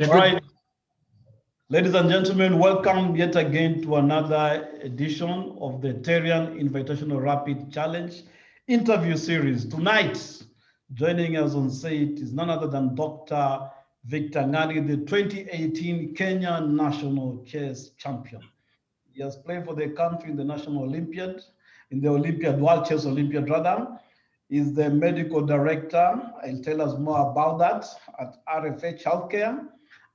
All right, ladies and gentlemen, welcome yet again to another edition of the Terrian Invitational Rapid Challenge interview series. Tonight, joining us on set is none other than Dr. Victor Ngani, the 2018 Kenya National Chess Champion. He has played for the country in the National Olympiad, in the World Chess Olympiad rather. He's the medical director. He'll tell us more about that at RFH Healthcare,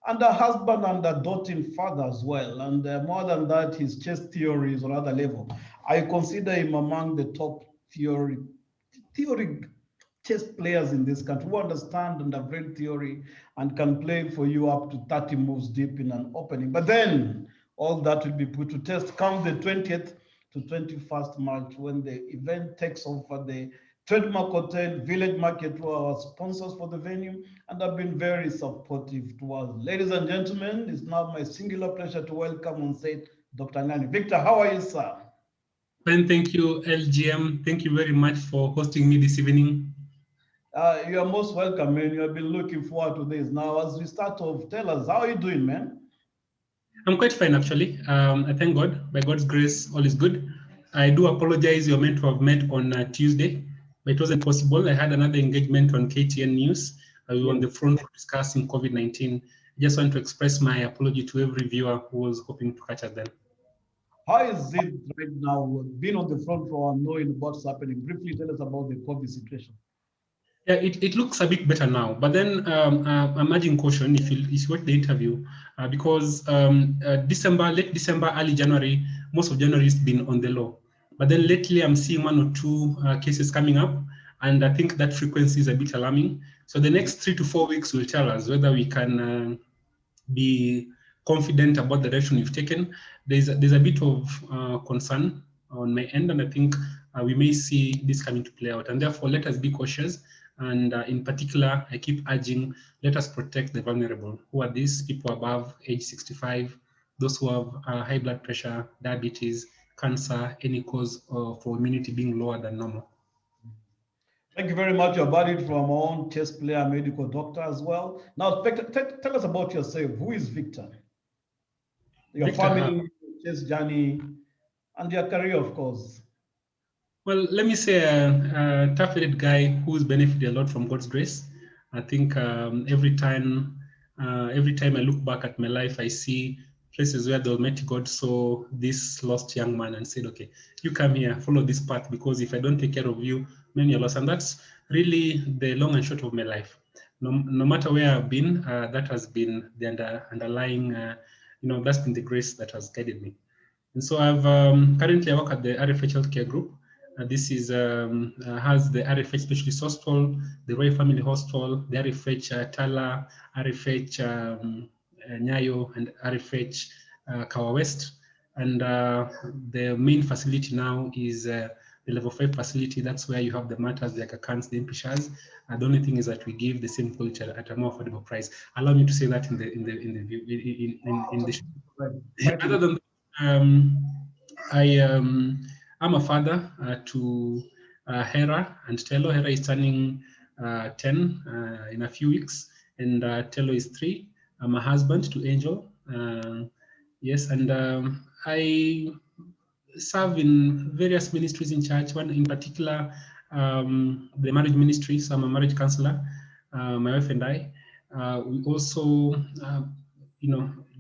and a husband and a doting father as well. And more than that, his chess theory is on another level. I consider him among the top theory chess players in this country who understand and have read theory and can play for you up to 30 moves deep in an opening. But then all that will be put to test come the 20th to 21st March when the event takes off at the Trademark Hotel, Village Market, who are our sponsors for the venue and have been very supportive to us. Ladies and gentlemen, it's now my singular pleasure to welcome on set Dr. Ngani. Victor, how are you, sir? Ben, thank you, LGM. Thank you very much for hosting me this evening. You are most welcome, man. You have been looking forward to this. Now, as we start off, tell us, how are you doing, man? I'm quite fine, actually. I thank God. By God's grace, all is good. I do apologize. You're meant to have met on Tuesday, but it wasn't possible. I had another engagement on KTN News. We were on the front discussing COVID-19. I just want to express my apology to every viewer who was hoping to catch us then. How is it right now, being on the front row and knowing what's happening? Briefly tell us about the COVID situation. Yeah, it looks a bit better now, but then I'm urging caution if you watch the interview, because late December, early January, most of January has been on the low. But then lately I'm seeing one or two cases coming up, and I think that frequency is a bit alarming. So the next 3 to 4 weeks will tell us whether we can be confident about the direction we've taken. There's a bit of concern on my end, and I think we may see this coming to play out. And therefore, let us be cautious. And in particular, I keep urging, let us protect the vulnerable. Who are these? People above age 65, those who have high blood pressure, diabetes, cancer, any cause for immunity being lower than normal. Thank you very much. You're valued from our own chess player, medical doctor as well. Now, tell us about yourself. Who is Victor? Your Victor, family, chess journey, and your career, of course. Well, let me say a tough-headed guy who's benefited a lot from God's grace. I think every time I look back at my life, I see places where the Almighty God saw this lost young man and said, okay, you come here, follow this path, because if I don't take care of you, many are lost. And that's really the long and short of my life. No matter where I've been, that has been the underlying, that's been the grace that has guided me. And so currently I work at the RFH Healthcare Group. This is has the RFH Specialist Hospital, the Royal Family Hospital, the RFH Tala, RFH Nyayo, and RFH Kawa West. And the main facility now is the level 5 facility. That's where you have the matters, the accounts, the MPSHAs. The only thing is that we give the same quality at a more affordable price. Allow me to say that in the show. Other than that, I'm a father to Hera and Tello. Hera is turning 10 in a few weeks, and Tello is 3. I'm a husband to Angel. Yes, and I serve in various ministries in church. One in particular, the marriage ministry. So I'm a marriage counselor. My wife and I. We also,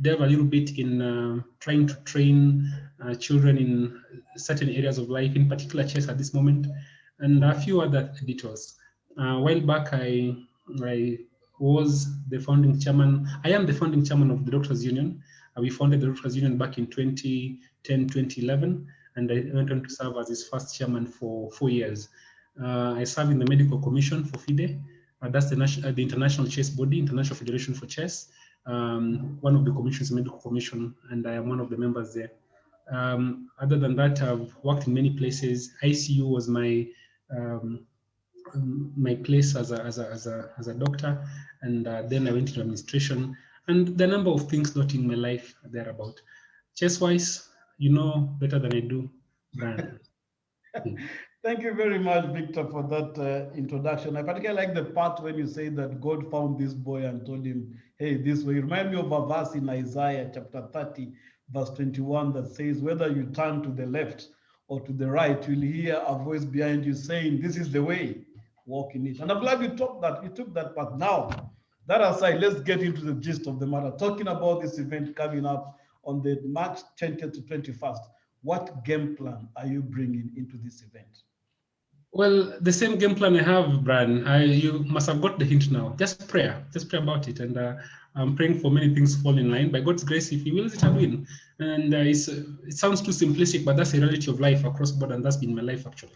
delve a little bit in trying to train children in certain areas of life, in particular chess at this moment, and a few other details. A while back, I was the founding chairman. I am the founding chairman of the Doctors Union. We founded the Doctors Union back in 2010, 2011, and I went on to serve as its first chairman for 4 years. I serve in the Medical Commission for FIDE. That's the international chess body, International Federation for Chess. One of the commissions, Medical Commission, and I am one of the members there. Other than that, I've worked in many places. ICU was my place as a doctor, and then I went into administration, and the number of things not in my life thereabout. Chess-wise, you know better than I do, Brian. Thank you very much, Victor, for that introduction. I particularly like the part when you say that God found this boy and told him, hey, this way. You remind me of a verse in Isaiah chapter 30, verse 21 that says, whether you turn to the left or to the right, you'll hear a voice behind you saying, this is the way, walk in it. And I'm glad you took that part. Now, that aside, let's get into the gist of the matter. Talking about this event coming up on the March 20th to 21st, what game plan are you bringing into this event? Well, the same game plan I have, Brian. You must have got the hint now. Just prayer. Just pray about it. And I'm praying for many things fall in line. By God's grace, if He wills it, I win. And it sounds too simplistic, but that's the reality of life across board, and that's been my life actually.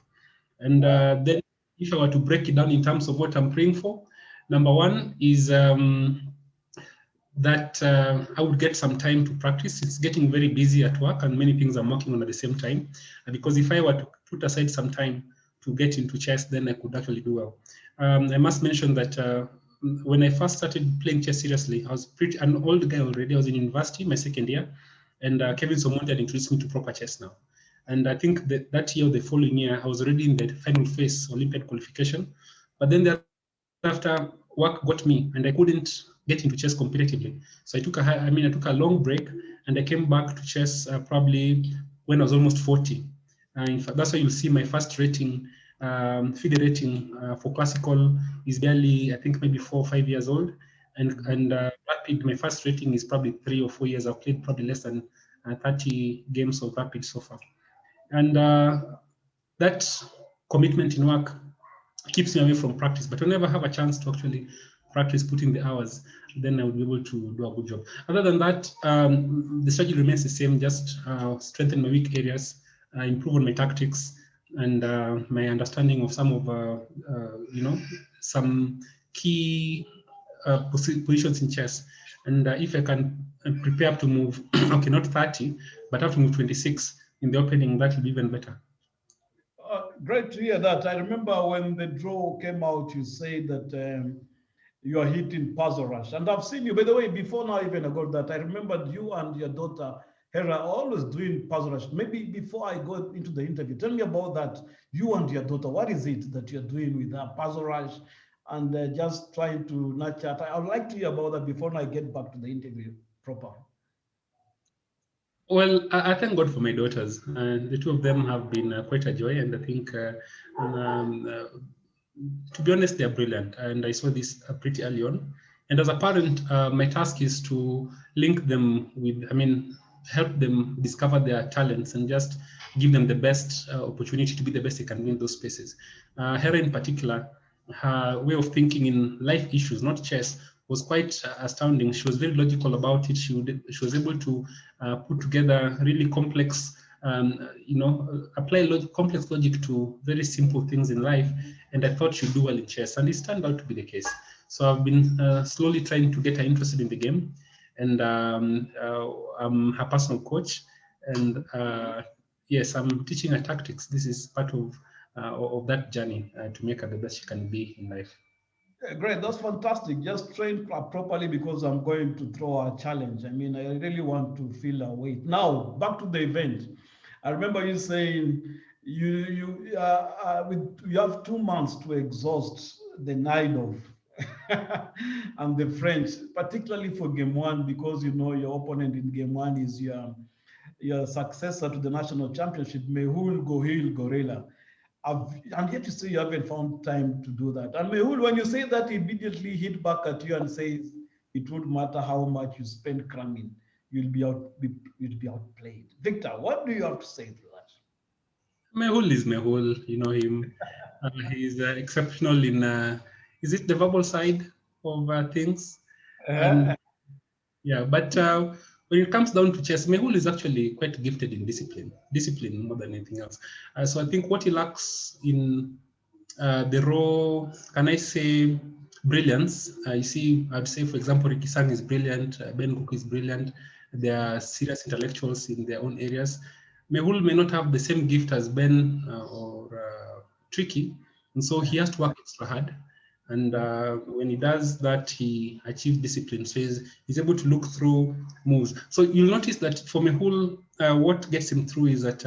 And then if I were to break it down in terms of what I'm praying for, number one is that I would get some time to practice. It's getting very busy at work and many things I'm working on at the same time. Because if I were to put aside some time to get into chess, then I could actually do well. I must mention that when I first started playing chess seriously, I was an old guy already. I was in university, my second year, and Kevin Somonte had introduced me to proper chess now. And I think that year, the following year, I was already in the final phase, Olympiad qualification. But then thereafter, work got me, and I couldn't get into chess competitively. So I took a long break, and I came back to chess probably when I was almost 40. In fact, that's why you'll see my first rating, FIDE rating for classical is barely, I think, maybe 4 or 5 years old. And rapid, my first rating is probably 3 or 4 years. I've played probably less than 30 games of rapid so far. And that commitment in work keeps me away from practice. But whenever I have a chance to actually practice putting the hours, then I will be able to do a good job. Other than that, the strategy remains the same, just strengthen my weak areas, improve on my tactics, and my understanding of some of, some key positions in chess. And if I can prepare to move, okay, not 30, but have to move 26 in the opening, that will be even better. Great to hear that. I remember when the draw came out, you said that you are hitting puzzle rush. And I've seen you, by the way, before now even I got that, I remembered you and your daughter, Hera, are always doing puzzle rush. Maybe before I go into the interview, tell me about that, you and your daughter. What is it that you're doing with her puzzle rush and just trying to nurture? I would like to hear about that before I get back to the interview proper. Well, I thank God for my daughters. The two of them have been quite a joy, and I think, to be honest, they're brilliant. And I saw this pretty early on. And as a parent, my task is to link them with, help them discover their talents and just give them the best opportunity to be the best they can be in those spaces. Hera in particular, her way of thinking in life issues, not chess, was quite astounding. She was very logical about it. She was able to put together really complex, apply complex logic to very simple things in life. And I thought she'd do well in chess, and it's turned out to be the case. So I've been slowly trying to get her interested in the game, and I'm her personal coach. And yes, I'm teaching her tactics. This is part of that journey to make her the best she can be in life. Great, that's fantastic. Just train properly because I'm going to throw a challenge. I really want to feel a weight. Now, back to the event. I remember you saying you have 2 months to exhaust the Naidov and the French, particularly for game one, because your opponent in game one is your successor to the national championship, Mehul Gohil Gorilla. And yet you say you haven't found time to do that. And Mehul, when you say that, he immediately hit back at you and says it won't matter how much you spend cramming, you'll be outplayed. Victor, what do you have to say to that? Mehul is Mehul. You know him. He's exceptional in, is it the verbal side of things? And yeah, but when it comes down to chess, Mehul is actually quite gifted in discipline more than anything else. So I think what he lacks in the raw, can I say, brilliance. I'd say, for example, Ricky Sang is brilliant, Ben Cook is brilliant. They are serious intellectuals in their own areas. Mehul may not have the same gift as Ben or Tricky, and so he has to work extra hard. And when he does that, he achieves discipline. So he's able to look through moves. So you'll notice that for Mehul, what gets him through is that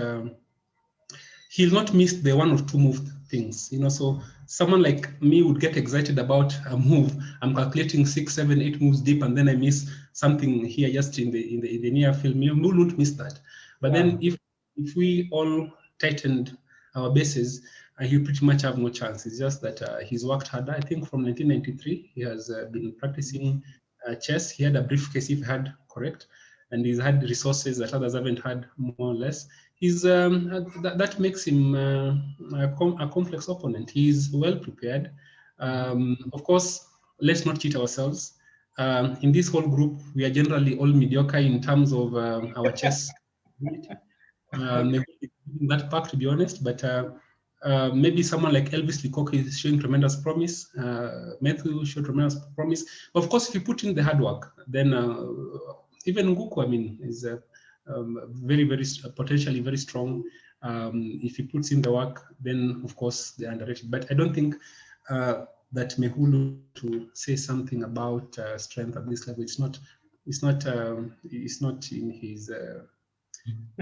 he'll not miss the one or two move things, so someone like me would get excited about a move. I'm calculating 6, 7, 8 moves deep, and then I miss something here just in the near field. We won't miss that. But then if we all tightened our bases, he pretty much have no chance. It's just that he's worked harder. I think from 1993 he has been practicing chess. He had a briefcase, if he had correct, and he's had resources that others haven't had, more or less. He's that makes him a complex opponent. He's well prepared. Of course, let's not cheat ourselves. In this whole group, we are generally all mediocre in terms of our chess ability. That part, to be honest, but maybe someone like Elvis Lecoq is showing tremendous promise. Matthew showed tremendous promise. Of course, if you put in the hard work, then even Nguku, I mean, is very, very potentially very strong. If he puts in the work, then of course they're underrated. But I don't think that Mehulu to say something about strength at this level. It's not. It's not. It's not in his.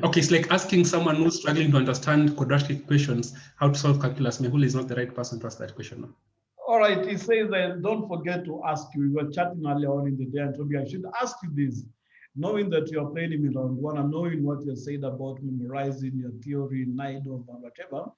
Okay, it's like asking someone who's struggling to understand quadratic equations how to solve calculus. Mehul is not the right person to ask that question. All right, he says that don't forget to ask you. We were chatting earlier on in the day and told me I should ask you this, knowing that you are playing him in round one and knowing what you said about memorizing your theory, night of whatever.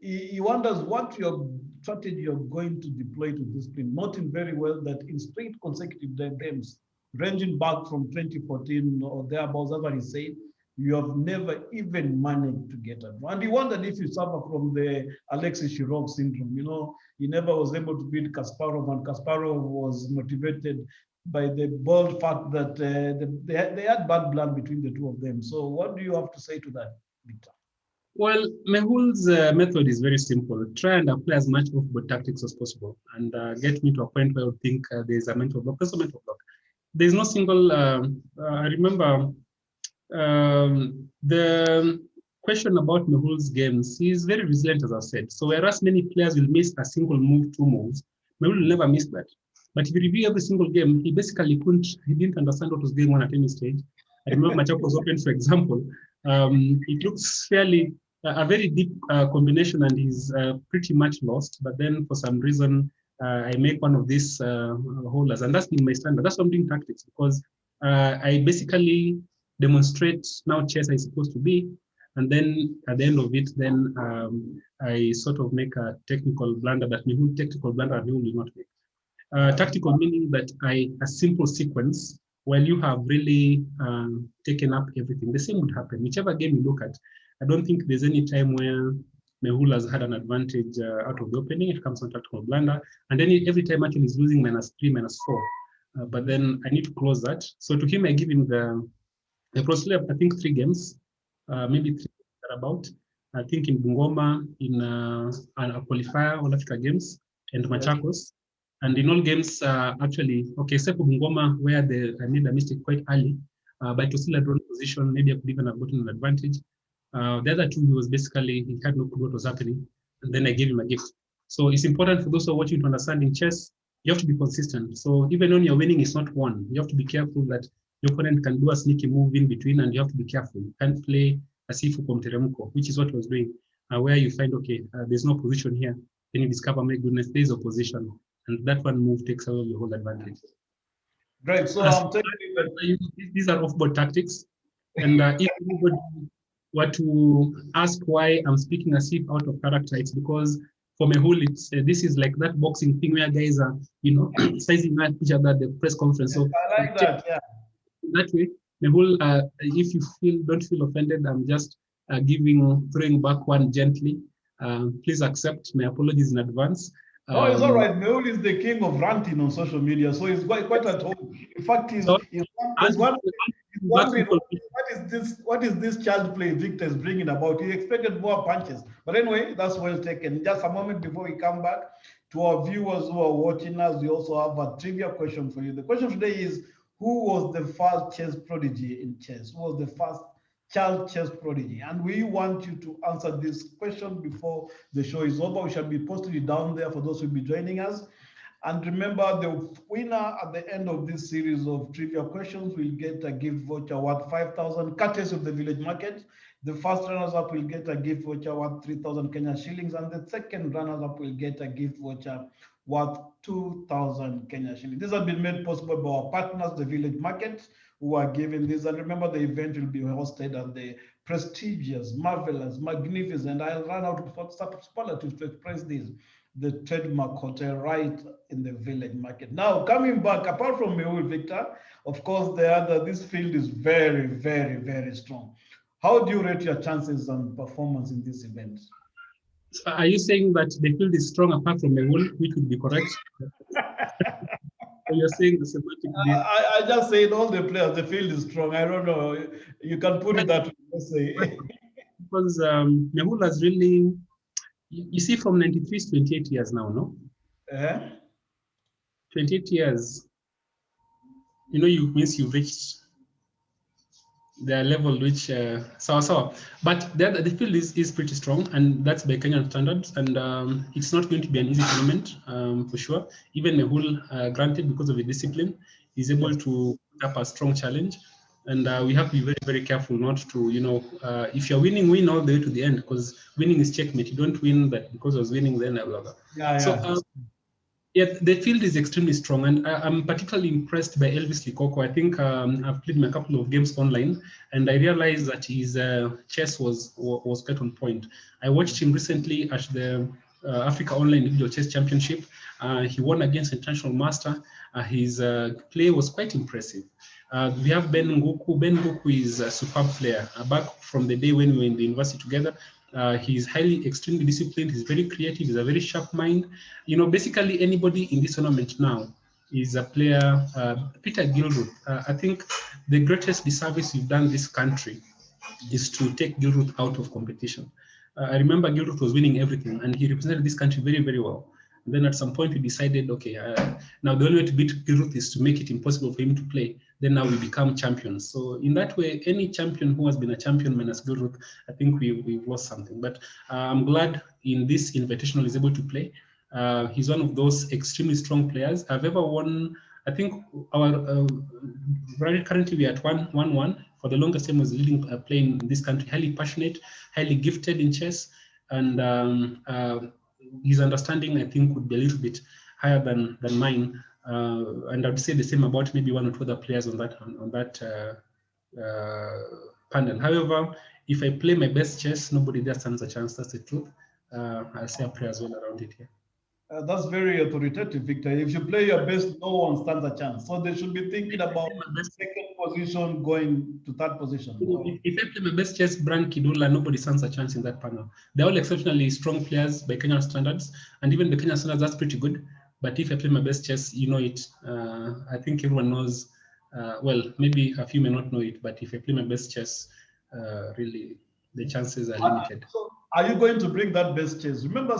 He wonders what your strategy you're going to deploy to discipline, noting very well that in straight consecutive games, ranging back from 2014 or thereabouts, that's what he said, you have never even managed to get it. And he wondered if you suffer from the Alexei Shirov syndrome. He never was able to beat Kasparov, and Kasparov was motivated by the bold fact that they had bad blood between the two of them. So what do you have to say to that, Victor? Well, Mehul's method is very simple. Try and apply as much off-board tactics as possible and get me to a point where I would think there's a mental block. There's a mental block. There's no single, I remember the question about Mehul's games, he's very resilient, as I said. So whereas many players will miss a single move, two moves, Mehul will never miss that. But if you review every single game, he basically didn't understand what was going on at any stage. I remember Machakos Open, for example. It looks fairly a very deep combination, and he's pretty much lost. But then for some reason, I make one of these holders, and that's been my standard. That's why I'm doing tactics, because I basically demonstrate now chess is supposed to be, and then at the end of it, then I sort of make a technical blunder that Mehul will not make. Tactical meaning that a simple sequence, while you have really taken up everything, the same would happen. Whichever game you look at, I don't think there's any time where Mehul has had an advantage out of the opening. It comes on tactical blunder, and then every time actually he's losing -3, -4. But then I need to close that. So to him, I give him the procedure. I think 3 games, maybe 3 about. I think in Bungoma, in a qualifier, All Africa Games, and Machakos. And in all games, actually, okay, except for Bungoma, where I made a mistake quite early, but it was still a drawn position. Maybe I could even have gotten an advantage. The other 2, he had no clue what was happening. And then I gave him a gift. So it's important for those who are watching to understand in chess, you have to be consistent. So even when you're winning, it's not one. You have to be careful that your opponent can do a sneaky move in between, and you have to be careful. You can't play a sifu from Teremko, which is what he was doing, where you find, okay, there's no position here. Then you discover, my goodness, there's a position. And that one move takes away your whole advantage. Great. So I'm taking that these are off-board tactics. And if anybody were to ask why I'm speaking as if out of character, it's because for Mehul, it's this is like that boxing thing where guys are, sizing at each other at the press conference. So I like that, yeah. That way, Mehul, if you don't feel offended, I'm just throwing back one gently. Please accept my apologies in advance. No, it's all right. Mehul is the king of ranting on social media, so he's quite at home. In fact, he's wondering what is this child play Victor is bringing about. He expected more punches. But anyway, that's well taken. Just a moment before we come back to our viewers who are watching us, we also have a trivia question for you. The question today is, who was the first chess prodigy in chess? Who was the first child chess prodigy? And we want you to answer this question before the show is over. We shall be posting it down there for those who will be joining us. And remember, the winner at the end of this series of trivia questions will get a gift voucher worth 5,000, courtesy of the Village Market. The first runners-up will get a gift voucher worth 3,000 Kenya shillings, and the second runners-up will get a gift voucher worth 2,000 Kenya shillings. This has been made possible by our partners, the Village Market, who are giving this. And remember, the event will be hosted at the prestigious, marvelous, magnificent, I'll run out of superlatives to express this, the Trademark Hotel right in the Village Market. Now, coming back, apart from Mehul, Victor, of course, this field is very, very, very strong. How do you rate your chances and performance in this event? So are you saying that the field is strong apart from Mehul, which would be correct? Or you're saying the semantic? I just said all the players, the field is strong. I don't know. You can put it that way. Let's say. Because Mehul has really, you see, from 93 to 28 years now, no? 28 years, you means you've reached the level which but the field is pretty strong, and that's by Kenyan standards, and it's not going to be an easy tournament for sure. Even Mehul, granted, because of the discipline, is able to put up a strong challenge, and we have to be very, very careful not to, if you're winning, win all the way to the end, because winning is checkmate. You don't win that because I was winning, then blah blah. So yeah, the field is extremely strong, and I'm particularly impressed by Elvis Likoko. I think I've played a couple of games online, and I realized that his chess was quite on point. I watched him recently at the Africa Online Individual Chess Championship. He won against International Master. His play was quite impressive. We have Ben Ngoku. Ben Ngoku is a superb player. Back from the day when we were in the university together, he's extremely disciplined. He's very creative. He's a very sharp mind. Basically anybody in this tournament now is a player. Peter Gilruth, I think the greatest disservice you've done this country is to take Gilruth out of competition. I remember Gilruth was winning everything, and he represented this country very, very well. And then at some point we decided, okay, now the only way to beat Gilruth is to make it impossible for him to play. Then now we become champions. So in that way, any champion who has been a champion minus Gilruth, I think we've lost something. But I'm glad in this Invitational is able to play. He's one of those extremely strong players. I've ever won, I think our currently we are at 1-1. For the longest time was leading player in this country, highly passionate, highly gifted in chess, and his understanding, I think, would be a little bit higher than mine. And I would say the same about maybe one or two other players on that panel. However, if I play my best chess, nobody there stands a chance. That's the truth. I'll say a prayer as well around it here. That's very authoritative, Victor. If you play your best, no one stands a chance. So they should be thinking about second position going to third position. If I play my best chess, Bran Kidula, nobody stands a chance in that panel. They're all exceptionally strong players by Kenyan standards, and even the Kenyan standards, that's pretty good. But if I play my best chess, you know it. I think everyone knows. Well, maybe a few may not know it, but if I play my best chess, really, the chances are limited. So are you going to bring that best chess? Remember,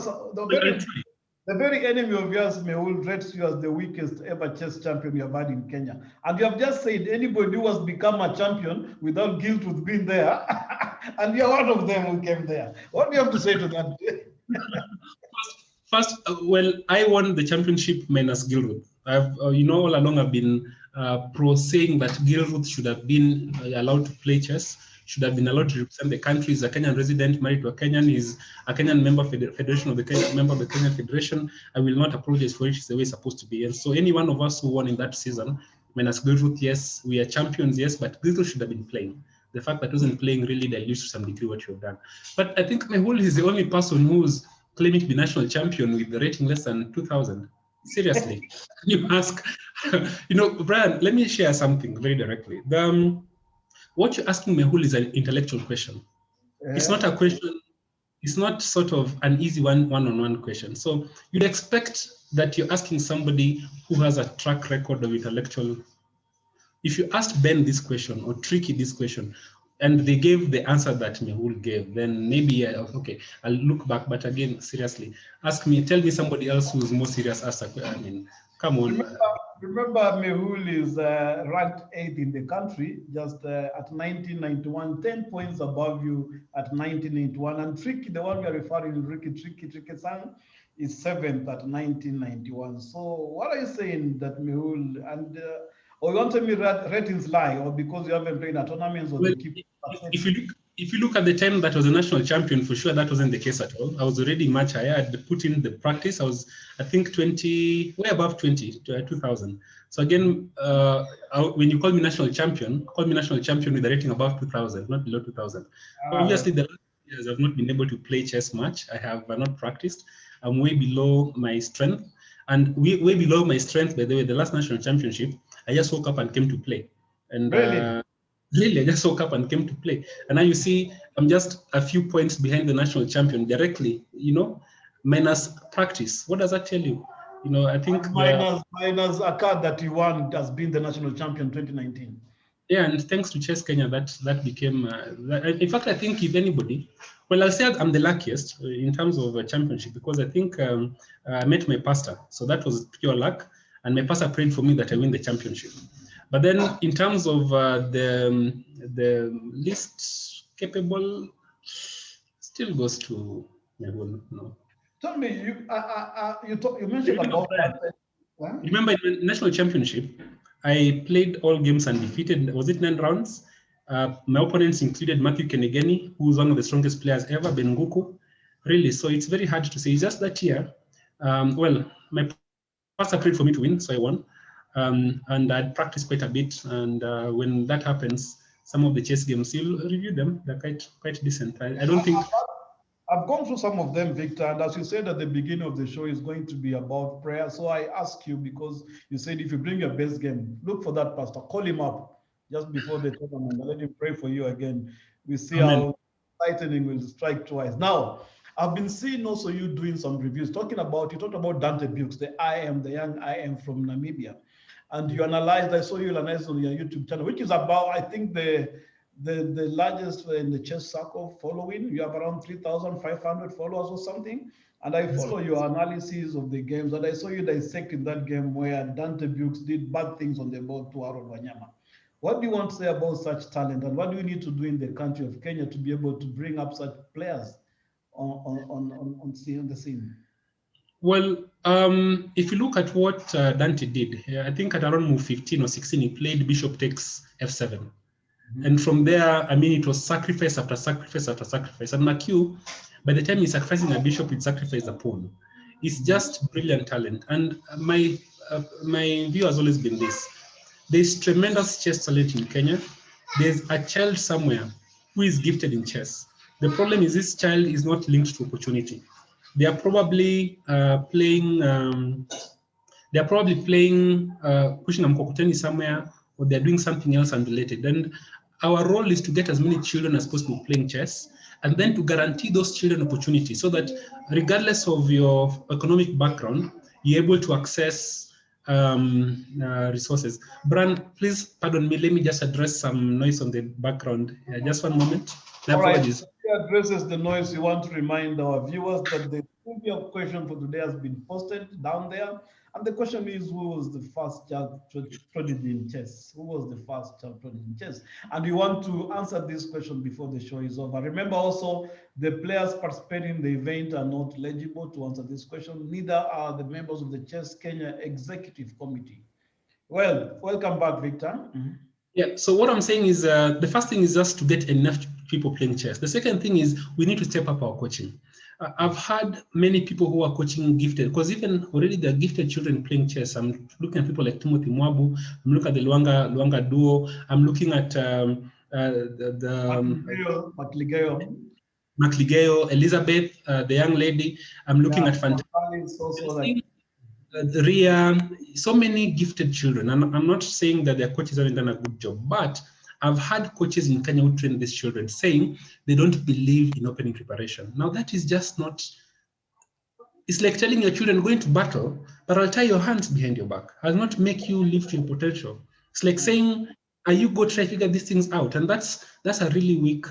the very enemy of yours, Mehul, rates you as the weakest ever chess champion you have had in Kenya. And you have just said anybody who has become a champion without guilt with being there, and you're one of them who came there. What do you have to say to that? First, well, I won the championship minus Gilruth. I've, all along I've been pro saying that Gilruth should have been allowed to play chess, should have been allowed to represent the country. He's a Kenyan resident, married to a Kenyan. He's a Kenyan member of the Federation of the Kenyan, member of the Kenyan Federation. I will not apologize for it. It's the way it's supposed to be. And so any one of us who won in that season, minus Gilruth, yes, we are champions, yes, but Gilruth should have been playing. The fact that he wasn't playing really dilutes to some degree what you have done. But I think Mehul is the only person who's claiming to be national champion with the rating less than 2,000. Seriously, you ask, Brian, let me share something very directly. What you're asking Mehul is an intellectual question. It's not a question, it's not sort of an easy one-on-one question. So you'd expect that you're asking somebody who has a track record of intellectual. If you asked Ben this question or Tricky this question, and they gave the answer that Mehul gave, then maybe, okay, I'll look back. But again, seriously, tell me somebody else who's more serious. I mean, come on. Remember Mehul is ranked 8th in the country, just at 1991, 10 points above you at 1991. And Tricky, the one we are referring to, Tricky Sang, is 7th at 1991. So what are you saying that Mehul, and or you want to tell me ratings lie, or because you haven't played a tournament, or well, they keep if you look at the time that was a national champion, for sure that wasn't the case at all. I was already much higher. I'd put in the practice. I was, I think, 20, way above 2000. So again, when you call me national champion, call me national champion with a rating above 2000, not below 2000. Obviously, the last years I've not been able to play chess much. I have not practiced. I'm way below my strength. And way below my strength, by the way, the last national championship, I just woke up and came to play. And Really? really, I just woke up and came to play. And now you see, I'm just a few points behind the national champion directly, minus practice. What does that tell you? I think minus a card that you won has been the national champion 2019. Yeah, and thanks to Chess Kenya, that became. In fact, I think if anybody, well, I'll say I'm the luckiest in terms of a championship because I think I met my pastor, so that was pure luck, and my pastor prayed for me that I win the championship. But then, in terms of the least capable, still goes to no. Tell me, you mentioned about that. Remember, in the national championship, I played all games undefeated. Was it 9 rounds? My opponents included Matthew Kenegeni, who's one of the strongest players ever, Ben Nguku. Really, so it's very hard to say. It's just that year, well, my pastor prayed for me to win, so I won. And I'd practiced quite a bit. And when that happens, some of the chess games, you'll review them. They're quite decent. I don't think... I've gone through some of them, Victor, and as you said at the beginning of the show, it's going to be about prayer. So I ask you, because you said if you bring your best game, look for that pastor, call him up just before the tournament, and let him pray for you again. We see Amen. how lightning will strike twice. Now, I've been seeing also you doing some reviews, you talked about Dante Bukes, the young IM from Namibia, and you analyzed, I saw you analyze on your YouTube channel, which is about, I think, the largest in the chess circle following. You have around 3,500 followers or something. And I follow your analysis of the games. And I saw you dissecting that game where Dante Bukes did bad things on the board to Harold Wanyama. What do you want to say about such talent? And what do you need to do in the country of Kenya to be able to bring up such players on the scene? Well, if you look at what Dante did, I think at around move 15 or 16, he played bishop takes f7. And from there, I mean, it was sacrifice after sacrifice after sacrifice. And McHugh, by the time he's sacrificing a bishop, he'd sacrifice a pawn. It's just brilliant talent. And my view has always been this. There's tremendous chess talent in Kenya. There's a child somewhere who is gifted in chess. The problem is this child is not linked to opportunity. They are probably playing pushing a mkokoteni somewhere, or they're doing something else unrelated. And our role is to get as many children as possible playing chess, and then to guarantee those children opportunity so that regardless of your economic background, you're able to access resources. Bran, please pardon me, let me just address some noise on the background. Just one moment. My apologies. Right. He addresses the noise. We want to remind our viewers that the trivia question for today has been posted down there. And the question is, who was the first child prodigy in chess? Who was the first child prodigy in chess? And we want to answer this question before the show is over. Remember also, the players participating in the event are not eligible to answer this question. Neither are the members of the Chess Kenya Executive Committee. Well, welcome back, Victor. Yeah, so what I'm saying is the first thing is just to get enough people playing chess. The second thing is we need to step up our coaching. I've had many people who are coaching gifted, because even already there are gifted children playing chess. I'm looking at people like Timothy Mwabu. I'm looking at the Luanga duo. I'm looking at Macligeo, Elizabeth, the young lady. I'm looking at fantastic. Ria, so many gifted children. And I'm not saying that their coaches haven't done a good job, but I've had coaches in Kenya who train these children saying they don't believe in opening preparation. Now that is just not, it's like telling your children going to battle, but I'll tie your hands behind your back. I'll not make you live to your potential. It's like saying, are you go try to figure these things out? And that's a really weak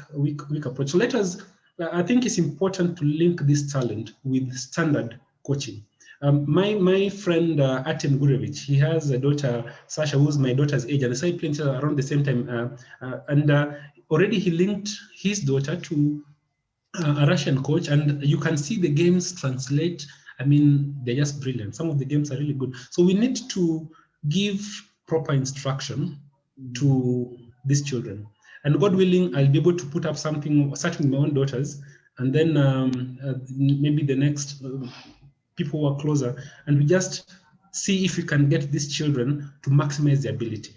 approach. So let us, I think it's important to link this talent with standard coaching. My friend Artem Gurevich, he has a daughter, Sasha, who's my daughter's age, and I saw he playing around the same time. Already he linked his daughter to a Russian coach, and you can see the games translate. I mean, they're just brilliant. Some of the games are really good. So we need to give proper instruction to these children. And God willing, I'll be able to put up something, starting with my own daughters, and then maybe the next people who are closer, and we just see if we can get these children to maximize their ability.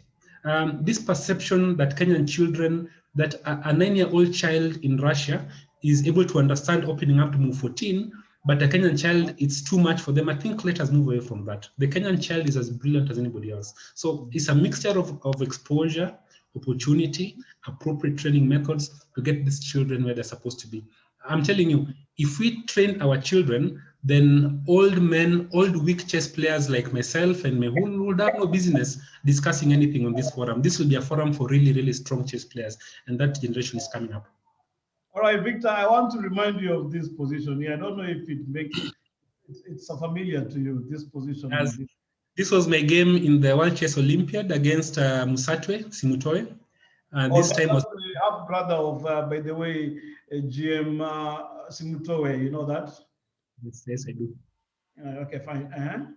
This perception that Kenyan children, that a 9-year-old child in Russia is able to understand opening up to move 14, but a Kenyan child, it's too much for them. I think let us move away from that. The Kenyan child is as brilliant as anybody else. So it's a mixture of exposure, opportunity, appropriate training methods to get these children where they're supposed to be. I'm telling you, if we train our children, then old men, old weak chess players like myself and Mehul would have no business discussing anything on this forum. This will be a forum for really, really strong chess players, and that generation is coming up. All right, Victor, I want to remind you of this position here. I don't know if it makes it's familiar to you, this position. As this was my game in the World Chess Olympiad against Musatwe Simutoe. This time was the half brother of, by the way, GM Simutoe. You know that? Yes, I do. Okay, fine.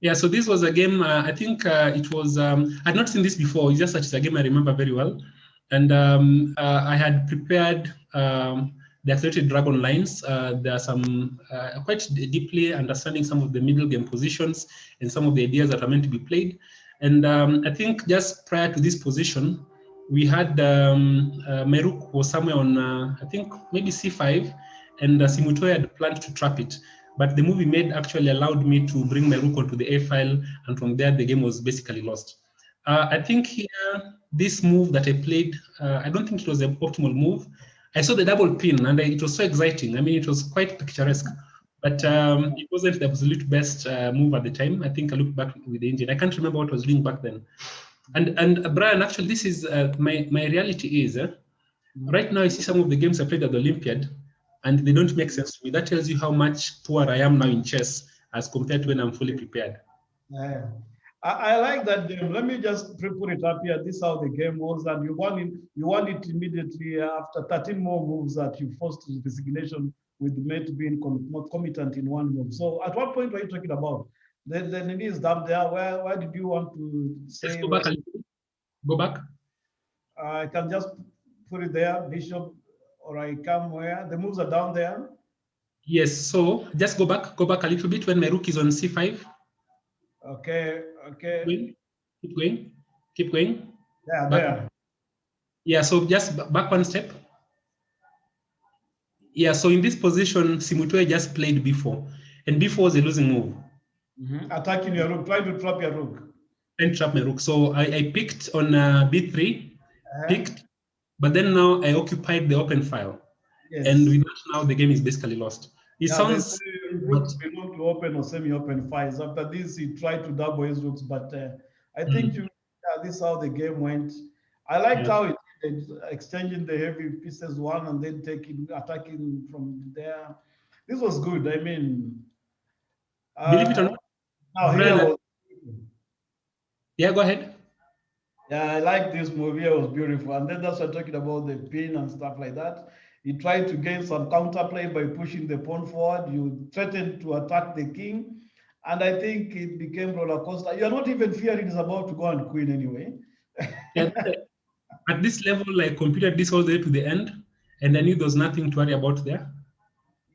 Yeah, so this was a game, I think it was, I'd not seen this before. It's just that it's a game I remember very well. And I had prepared the accelerated dragon lines. There are some quite deeply understanding some of the middle game positions and some of the ideas that are meant to be played. And I think just prior to this position, we had Meruk was somewhere on, I think maybe C5, and Simutoe had planned to trap it. But the move he made actually allowed me to bring my rook onto the A file, and from there the game was basically lost. I think here, this move that I played, I don't think it was the optimal move. I saw the double pin, and it was so exciting. I mean, it was quite picturesque, but it wasn't the absolute best move at the time. I think I looked back with the engine. I can't remember what I was doing back then. And Brian, actually, this is my reality is, right now I see some of the games I played at the Olympiad, and they don't make sense to me. That tells you how much poor I am now in chess as compared to when I'm fully prepared. Yeah. I like that game. Let me just put it up here. This is how the game was, and you won it immediately after 13 more moves that you forced resignation with mate being concomitant in one move. So at what point were you talking about? The knee is down there. Where did you want to say? Let's go back a little bit. Go back. I can just put it there, bishop, or I come where? The moves are down there. Yes, so just go back a little bit when my rook is on C5. Okay. Keep going. Yeah, back. there. Yeah, so just back one step. Yeah, so in this position, Simutoe just played b4, and b4 was a losing move. Attacking your rook, trying to trap your rook. And trap my rook. So I picked on b3, picked, but then now I occupied the open file. Yes. And with that, now the game is basically lost. It sounds. Rooks belong to open or semi-open files. After this, he tried to double his rooks, but I think this is how the game went. I liked how it did, exchanging the heavy pieces one and then attacking from there. This was good. I mean, believe it or not. Now yeah, go ahead. Yeah, I like this movie. It was beautiful. And then that's what I'm talking about, the pin and stuff like that. He tried to gain some counterplay by pushing the pawn forward. You threatened to attack the king. And I think it became roller coaster. You're not even fearing it's about to go on queen anyway. Yeah, at this level, I computed this all the way to the end, and I knew there was nothing to worry about there.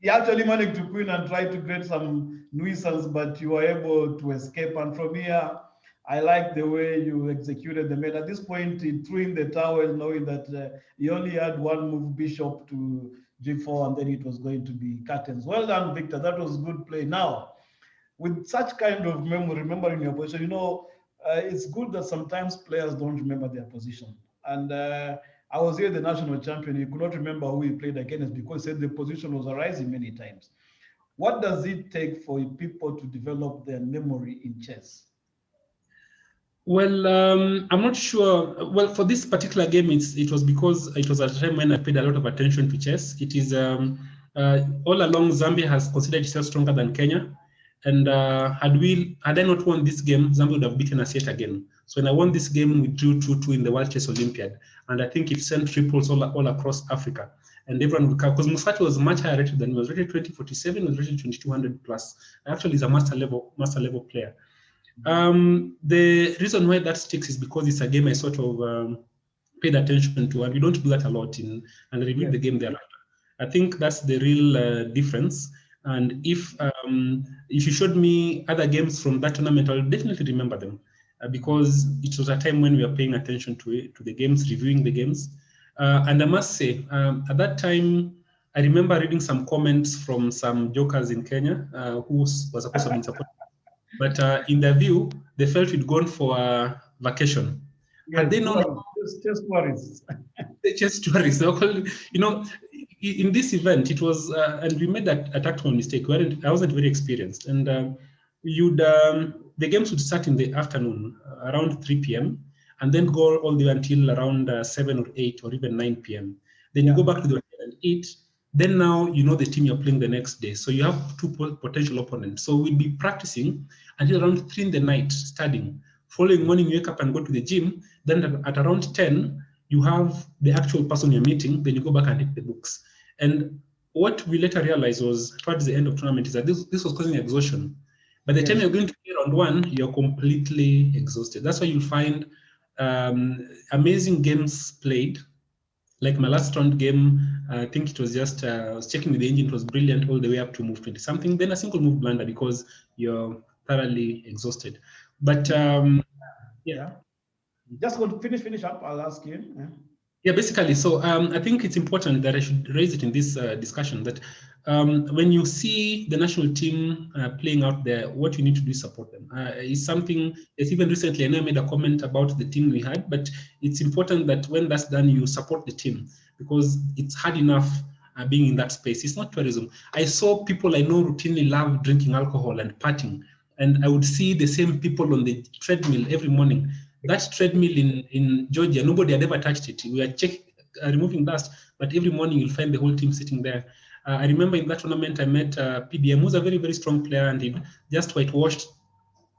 He actually managed to queen and try to create some nuisance, but you were able to escape. And from here, I like the way you executed the mate. At this point, he threw in the towel, knowing that he only had one move, bishop to g4, and then it was going to be curtains. Well done, Victor. That was good play. Now, with such kind of memory, remembering your position, you know, it's good that sometimes players don't remember their position. And I was here, the national champion. He could not remember who he played against because he said the position was arising many times. What does it take for people to develop their memory in chess? Well, I'm not sure. Well, for this particular game, it was because it was at a time when I paid a lot of attention to chess. It is all along Zambia has considered itself stronger than Kenya, and had I not won this game, Zambia would have beaten us yet again. So when I won this game, we drew 2-2 in the World Chess Olympiad, and I think it sent ripples all across Africa. And everyone would come because Musati was much higher rated than me. Was rated 2047, was rated 2200 plus. Actually, he's a master level player. The reason why that sticks is because it's a game I sort of paid attention to, and we don't do that a lot in, and reviewed the game thereafter. I think that's the real difference. And if you showed me other games from that tournament, I'll definitely remember them because it was a time when we were paying attention to the games, reviewing the games. And I must say, at that time, I remember reading some comments from some jokers in Kenya who was supposed to be in support. But in their view, they felt we'd gone for a vacation. Yes, Had they known, just tourists. just tourists, you know, in this event, it was, and we made a tactical mistake. I wasn't very experienced, and the games would start in the afternoon, around 3 p.m., and then go all the way until around 7 or 8 or even 9 p.m. Then you go back to the hotel and eat. Then now you know the team you're playing the next day. So you have two potential opponents. So we'll be practicing until around 3 in the night, studying. Following morning, you wake up and go to the gym. Then at around 10, you have the actual person you're meeting. Then you go back and hit the books. And what we later realized was towards the end of the tournament is that this was causing exhaustion. By the time you're going to play round one, you're completely exhausted. That's why you'll find amazing games played. Like my last round game, I think it was just I was checking with the engine. It was brilliant all the way up to move 20 something. Then a single move blunder because you're thoroughly exhausted. But yeah. Just want to finish up. I'll ask you. Yeah, basically. So I think it's important that I should raise it in this discussion that when you see the national team playing out there, what you need to do is support them. It's something that even recently, I know I made a comment about the team we had, but it's important that when that's done, you support the team because it's hard enough being in that space. It's not tourism. I saw people I know routinely love drinking alcohol and partying, and I would see the same people on the treadmill every morning. That treadmill in Georgia, nobody had ever touched it. We are removing dust, but every morning you'll find the whole team sitting there. I remember in that tournament I met PDM, who's a very, very strong player, and he just whitewashed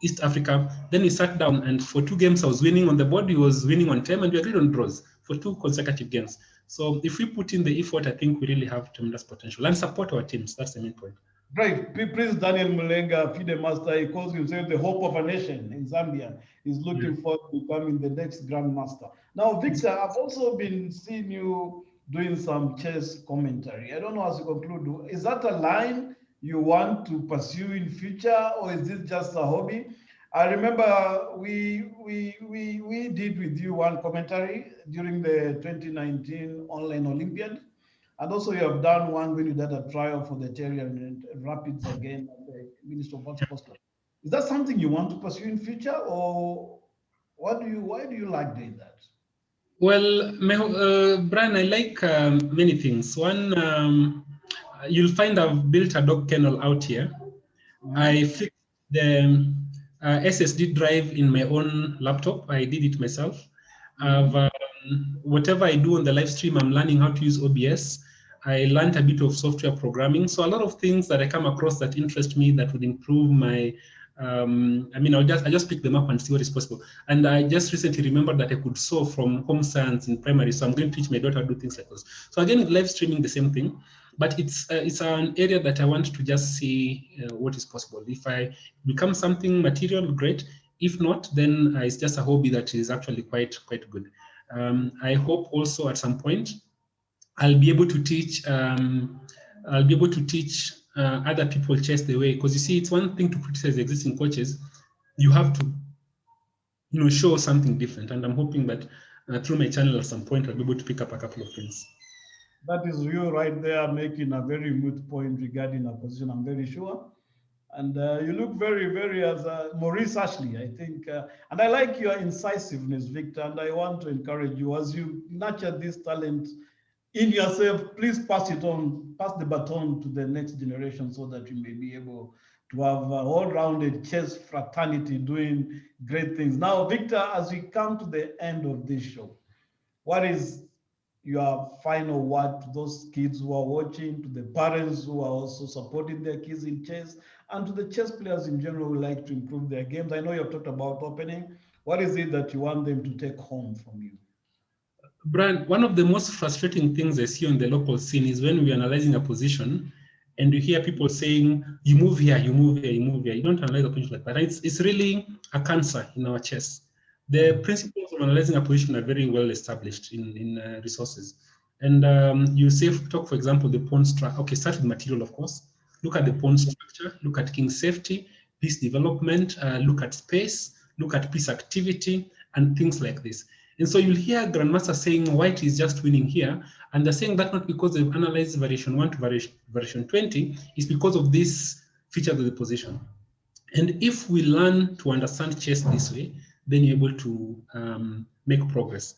East Africa. Then he sat down, and for 2 games I was winning on the board, he was winning on time, and we agreed on draws for 2 consecutive games. So if we put in the effort, I think we really have tremendous potential and support our teams. That's the main point. Great. Prince Daniel Mulenga, FIDE Master, he calls himself the hope of a nation in Zambia. He's looking forward to becoming the next Grandmaster. Now, Victor, I've also been seeing you doing some chess commentary. I don't know, as you conclude, is that a line you want to pursue in future, or is this just a hobby? I remember we did with you one commentary during the 2019 Online Olympiad. And also you have done one when you did a trial for the Terrian Rapids again at the Minister of Horticulture. Is that something you want to pursue in future, or why do you like doing that? Well, Brian, I like many things. One, you'll find I've built a dog kennel out here. I fixed the SSD drive in my own laptop. I did it myself. Whatever I do on the live stream, I'm learning how to use OBS. I learned a bit of software programming. So a lot of things that I come across that interest me that would improve my, I mean, I just pick them up and see what is possible. And I just recently remembered that I could sew from home science in primary. So I'm going to teach my daughter to do things like this. So again, live streaming, the same thing. But it's an area that I want to just see what is possible. If I become something material, great. If not, then it's just a hobby that is actually quite good. I hope also at some point I'll be able to teach. I'll be able to teach other people chess the way, because you see, it's one thing to criticize existing coaches. You have to, show something different. And I'm hoping that through my channel at some point I'll be able to pick up a couple of things. That is you right there making a very good point regarding a position, I'm very sure. And you look very, very as Maurice Ashley, I think. And I like your incisiveness, Victor, and I want to encourage you as you nurture this talent in yourself, please pass the baton to the next generation so that you may be able to have a all-rounded chess fraternity doing great things. Now, Victor, as we come to the end of this show, what is your final word to those kids who are watching, to the parents who are also supporting their kids in chess, and to the chess players in general who like to improve their games? I know you've talked about opening. What is it that you want them to take home from you? Brian, one of the most frustrating things I see on the local scene is when we're analyzing a position and you hear people saying, you move here, you move here, you move here. You don't analyze a position like that. It's really a cancer in our chess. The principles of analyzing a position are very well established in resources. And you say, talk, for example, the pawn structure. Okay, start with material, of course. Look at the pawn structure, look at king safety, piece development, look at space, look at piece activity, and things like this. And so you'll hear grandmaster saying white is just winning here, and they're saying that not because they've analyzed variation 1 to variation 20, it's because of this feature of the position. And if we learn to understand chess this way, then you're able to make progress.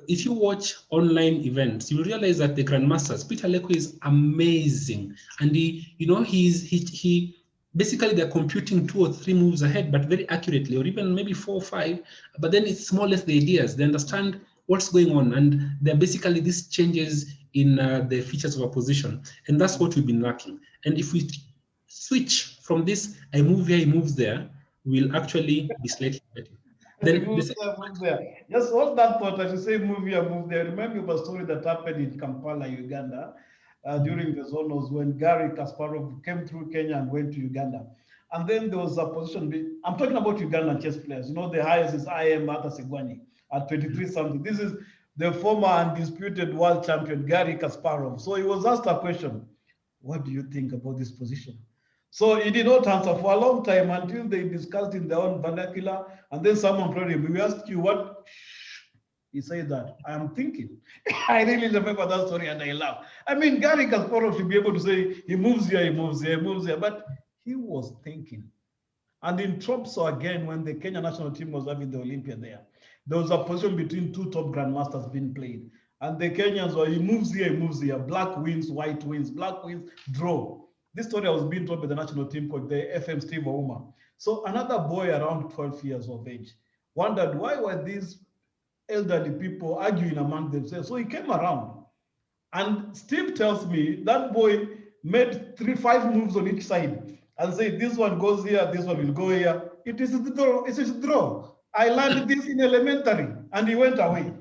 If you watch online events, you'll realize that the grandmasters, Peter Leko is amazing, and he basically they're computing 2 or 3 moves ahead, but very accurately, or even maybe 4 or 5. But then it's more or less the ideas. They understand what's going on, and they're basically these changes in the features of a position, and that's what we've been lacking. And if we switch from this, I move here, he moves there, will actually be slightly better. Then move there. Just hold that thought as you say move here, move there. Remember of a story that happened in Kampala, Uganda, during the zonos when Gary Kasparov came through Kenya and went to Uganda. And then there was a position, I'm talking about Ugandan chess players. You know, the highest is IM Martha Segwani at 23 something. This is the former undisputed world champion, Gary Kasparov. So he was asked a question, what do you think about this position? So he did not answer for a long time until they discussed in their own vernacular. And then someone told him, we asked you what? He said that, I am thinking. I really remember that story and I laugh. I mean, Gary Kasparov should be able to say, he moves here, he moves here, he moves here. But he was thinking. And in Tromsø again, when the Kenya national team was having the Olympia there was a position between 2 top grandmasters being played. And the Kenyans were, he moves here, black wins, white wins, black wins, draw. This story was being told by the national team coach, the FM Steve Ouma. So another boy around 12 years of age wondered why were these elderly people arguing among themselves. So he came around. And Steve tells me that boy made 5 moves on each side and said, this one goes here, this one will go here. It is a draw. It is a draw. I learned this in elementary, and he went away.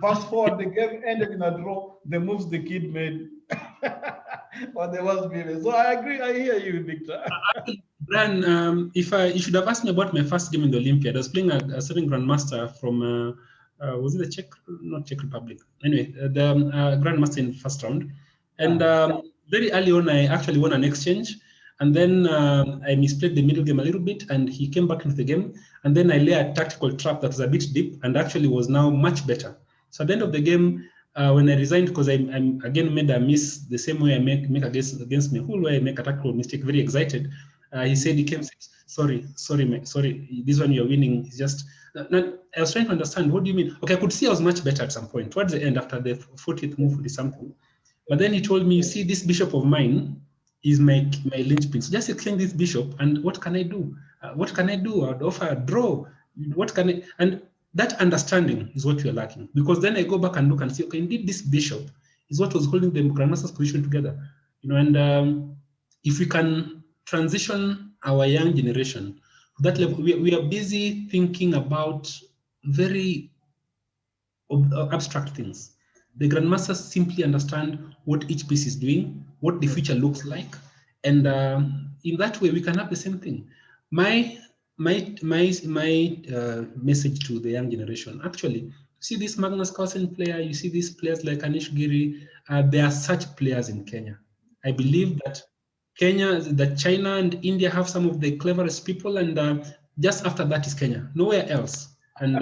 Fast forward, the game ended in a draw. The moves the kid made, but there was beauty. So I agree. I hear you, Victor. Brian, you should have asked me about my first game in the Olympiad. I was playing a certain grandmaster from was it the not Czech Republic? Anyway, the grandmaster in first round, and very early on, I actually won an exchange. And then I misplayed the middle game a little bit, and he came back into the game. And then I lay a tactical trap that was a bit deep and actually was now much better. So at the end of the game, when I resigned, because I again made a miss the same way I make against Mehul, where I make a tactical mistake, very excited. He said, he came, sorry, this one you're winning. It's just, I was trying to understand, what do you mean? Okay, I could see I was much better at some point, towards the end, after the 40th move, 40 something. But then he told me, you see, this bishop of mine is my linchpin. So just explain this bishop, and what can I do? What can I do? I'd offer a draw. What can I? And that understanding is what you're lacking, because then I go back and look and see, okay, indeed, this bishop is what was holding the grandmaster's position together. You know, and if we can transition our young generation to that level, we are busy thinking about very abstract things. The grandmasters simply understand what each piece is doing, what the future looks like, and in that way we can have the same thing. My message to the young generation: actually, see this Magnus Carlsen player, you see these players like Anish Giri. There are such players in Kenya. I believe that China and India have some of the cleverest people, and just after that is Kenya. Nowhere else. And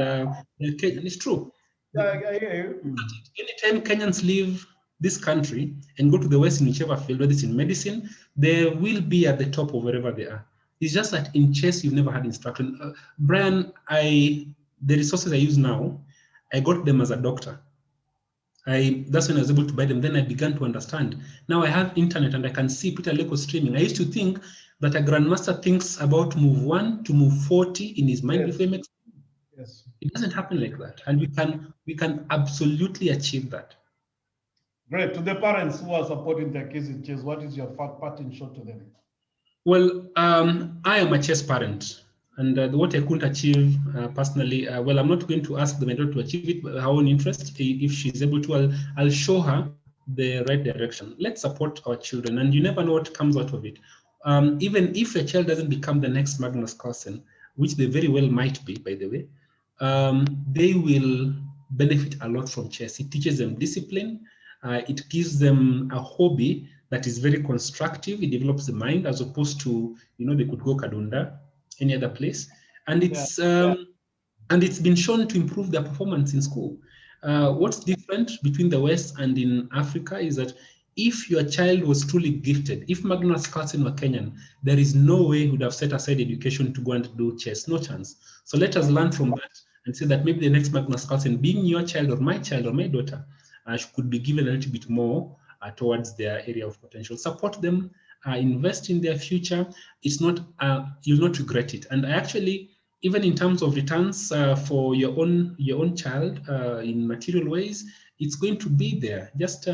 it's true. Anytime Kenyans leave this country and go to the West in whichever field, whether it's in medicine, they will be at the top of wherever they are. It's just that in chess, you've never had instruction. Brian, the resources I use now, I got them as a doctor. That's when I was able to buy them. Then I began to understand. Now I have internet and I can see Peter Leko streaming. I used to think that a grandmaster thinks about move 1 to move 40 in his mind before he makes. Yes. It doesn't happen like that, and we can absolutely achieve that. Great. To the parents who are supporting their kids in chess, what is your parting shot to them? Well, I am a chess parent, and what I couldn't achieve personally, well, I'm not going to ask the mentor to achieve it by her own interest. If she's able to, I'll show her the right direction. Let's support our children, and you never know what comes out of it. Even if a child doesn't become the next Magnus Carlsen, which they very well might be, by the way, they will benefit a lot from chess. It teaches them discipline. It gives them a hobby that is very constructive. It develops the mind, as opposed to, they could go Kadunda, any other place. And it's been shown to improve their performance in school. What's different between the West and in Africa is that if your child was truly gifted, if Magnus Carlsen were Kenyan, there is no way he would have set aside education to go and do chess. No chance. So let us learn from that and say that maybe the next Magnus Carlsen, being your child or my daughter, could be given a little bit more towards their area of potential. Support them, invest in their future. It's not, you'll not regret it. And I actually, even in terms of returns for your own child in material ways, it's going to be there. Just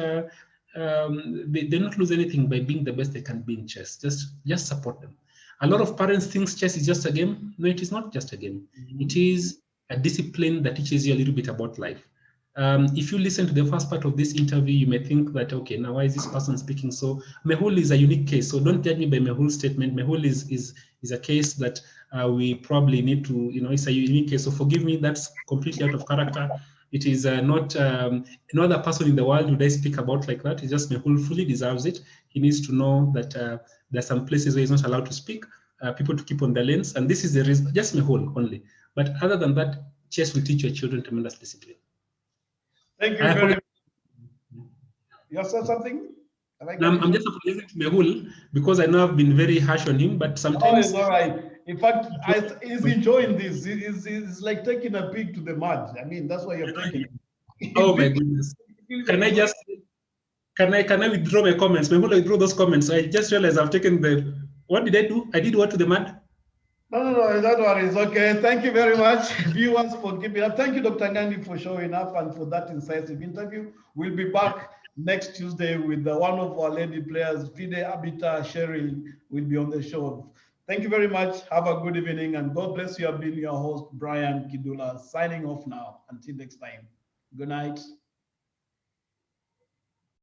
they not lose anything by being the best they can be in chess. Just support them. A lot of parents think chess is just a game. No, it is not just a game. It is a discipline that teaches you a little bit about life. If you listen to the first part of this interview, you may think that, okay, now why is this person speaking? So Mehul is a unique case. So don't judge me by Mehul's statement. Mehul is a case that we probably need to, it's a unique case. So forgive me, that's completely out of character. It is not no other person in the world would I speak about like that. It's just Mehul fully deserves it. He needs to know that there are some places where he's not allowed to speak, people to keep on their lanes. And this is the reason, just Mehul only. But other than that, chess will teach your children tremendous discipline. Thank you very much. You said something? I'm just apologizing to Mehul because I know I've been very harsh on him, but sometimes... Oh, it's all right. In fact, he's enjoying this. It's like taking a pig to the mud. I mean, that's why you're taking it. Oh my goodness. Can I withdraw my comments? Mehul, I withdraw those comments. I just realized I've taken the... What did I do? I did what to the mud? No, don't worry. It's okay. Thank you very much, viewers, for keeping up. Thank you, Dr. Ngandi, for showing up and for that incisive interview. We'll be back next Tuesday with one of our lady players, Fide Abita Cheryl, will be on the show. Thank you very much. Have a good evening, and God bless you. I've been your host, Brian Kidula, signing off now. Until next time. Good night.